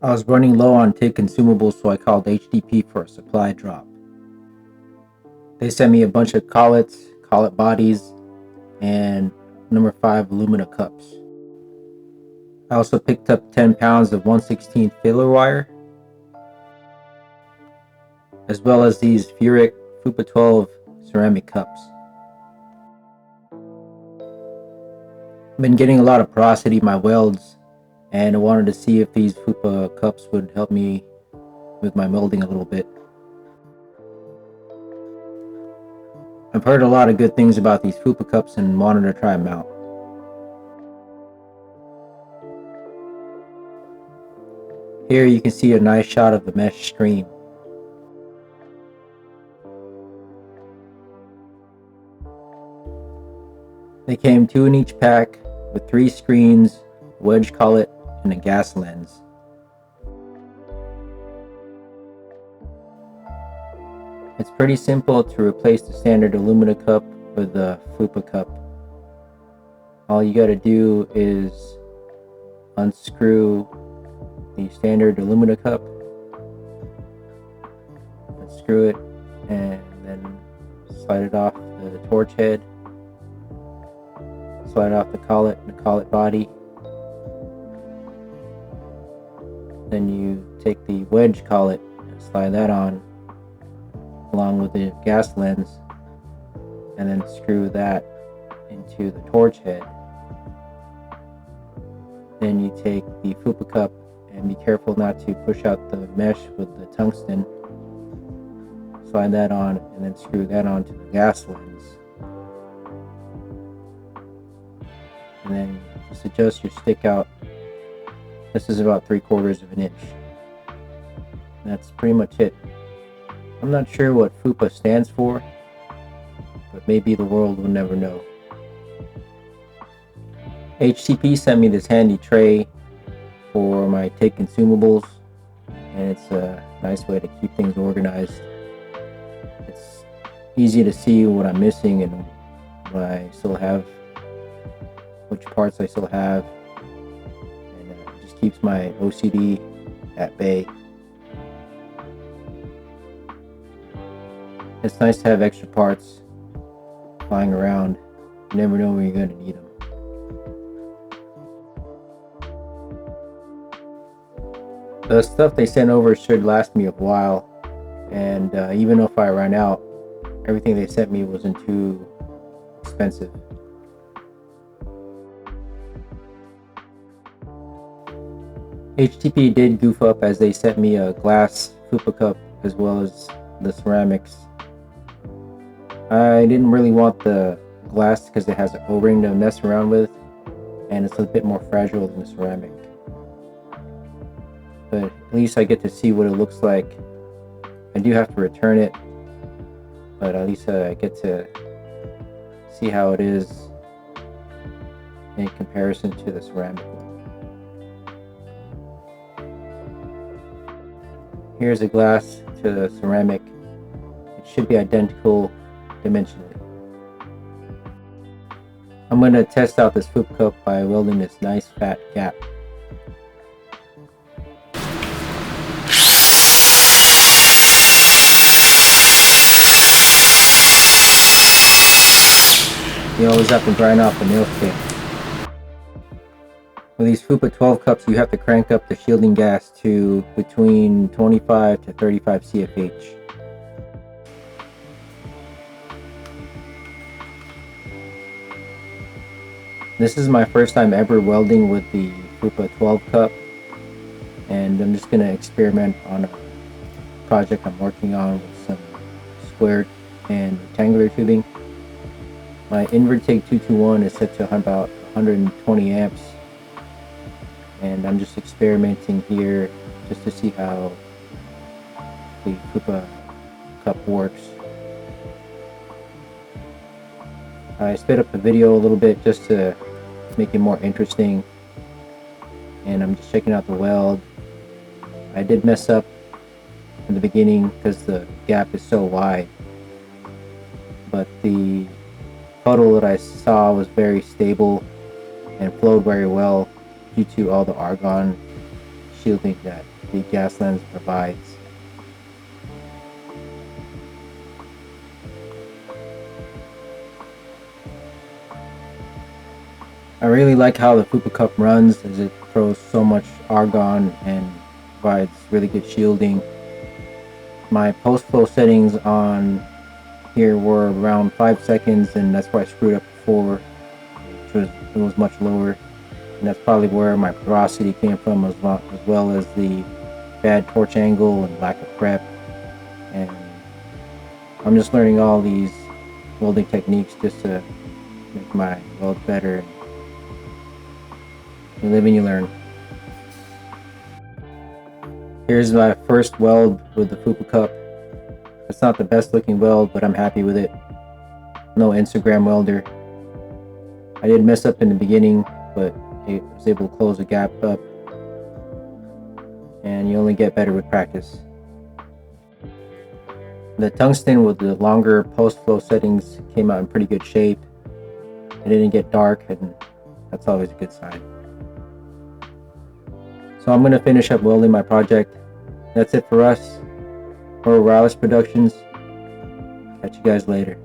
I was running low on TIG consumables, so I called HTP for a supply drop. They sent me a bunch of collets, collet bodies, and number 5 alumina cups. I also picked up 10 pounds of 1/16 filler wire, as well as these Furick FUPA 12 ceramic cups. I've been getting a lot of porosity in my welds, and I wanted to see if these FUPA cups would help me with my welding a little bit. I've heard a lot of good things about these FUPA cups and wanted to try them out. Here you can see a nice shot of the mesh screen. They came 2 in each pack with 3 screens, a wedge collet, and a gas lens. It's pretty simple to replace the standard alumina cup with the FUPA cup. All you gotta do is unscrew the standard alumina cup, unscrew it, and then slide it off the torch head, slide off the collet and the collet body. Then you take the wedge collet and slide that on along with the gas lens, and then screw that into the torch head. Then you take the FUPA cup and be careful not to push out the mesh with the tungsten. Slide that on and then screw that onto the gas lens. And then just adjust your stick out. This is about 3/4 of an inch. And that's pretty much it. I'm not sure what FUPA stands for, but maybe the world will never know. HTP sent me this handy tray for my TIG consumables, and it's a nice way to keep things organized. It's easy to see what I'm missing and what I still have, which parts I still have, and it just keeps my OCD at bay. It's nice to have extra parts lying around. You never know when you're going to need them. The stuff they sent over should last me a while, and even if I run out, everything they sent me wasn't too expensive. HTP did goof up as they sent me a glass FUPA cup as well as the ceramics. I didn't really want the glass because it has an O-ring to mess around with, and it's a bit more fragile than the ceramic. But at least I get to see what it looks like. I do have to return it, but at least I get to see how it is in comparison to the ceramic one. Here's a glass to the ceramic. It should be identical dimensionally. I'm going to test out this FUPA cup by welding this nice fat gap. You always have to grind off the nail stick. With these FUPA 12 cups, you have to crank up the shielding gas to between 25 to 35 CFH. This is my first time ever welding with the FUPA 12 cup, and I'm just going to experiment on a project I'm working on with some squared and rectangular tubing. My InverTig 221 is set to about 120 amps, and I'm just experimenting here just to see how the FUPA cup works. I sped up the video a little bit just to make it more interesting, and I'm just checking out the weld. I did mess up in the beginning because the gap is so wide, but the puddle that I saw was very stable and flowed very well due to all the argon shielding that the gas lens provides. I really like how the FUPA cup runs, as it throws so much argon and provides really good shielding. My post-flow settings on here were around 5 seconds, and that's why I screwed up before, which was much lower. And that's probably where my porosity came from, as well as the bad torch angle and lack of prep. And I'm just learning all these welding techniques just to make my weld better. You live and you learn. Here's my first weld with the FUPA cup. It's not the best looking weld, but I'm happy with it. No Instagram welder. I did mess up in the beginning, but I was able to close the gap up, and you only get better with practice. The tungsten with the longer post-flow settings came out in pretty good shape. It didn't get dark, and that's always a good sign. So I'm going to finish up welding my project. That's it for us. For Wireless Productions. Catch you guys later.